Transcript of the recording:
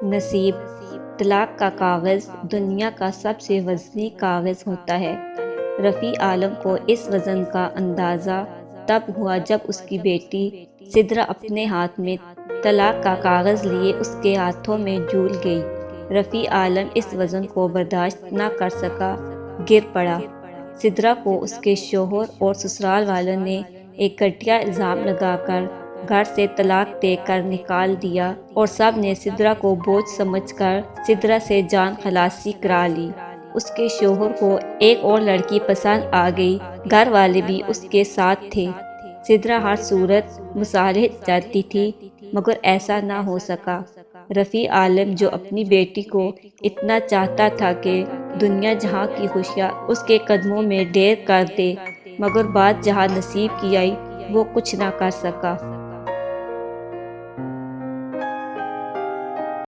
نصیب طلاق کا کاغذ دنیا کا سب سے وزنی کاغذ ہوتا ہے۔ رفیع عالم کو اس وزن کا اندازہ تب ہوا جب اس کی بیٹی سدرہ اپنے ہاتھ میں طلاق کا کاغذ لیے اس کے ہاتھوں میں جھول گئی۔ رفیع عالم اس وزن کو برداشت نہ کر سکا، گر پڑا۔ سدرہ کو اس کے شوہر اور سسرال والوں نے ایک گھٹیا الزام لگا کر گھر سے طلاق دے کر نکال دیا اور سب نے سدرہ کو بوجھ سمجھ کر سدرہ سے جان خلاصی کرا لی۔ اس کے شوہر کو ایک اور لڑکی پسند آ گئی، گھر والے بھی اس کے ساتھ تھے۔ سدرہ ہر صورت مصالحت چاہتی تھی مگر ایسا نہ ہو سکا۔ رفیع عالم جو اپنی بیٹی کو اتنا چاہتا تھا کہ دنیا جہاں کی خوشیاں اس کے قدموں میں ڈھیر کر دے، مگر بات جہاں نصیب کی آئی وہ کچھ نہ کر سکا۔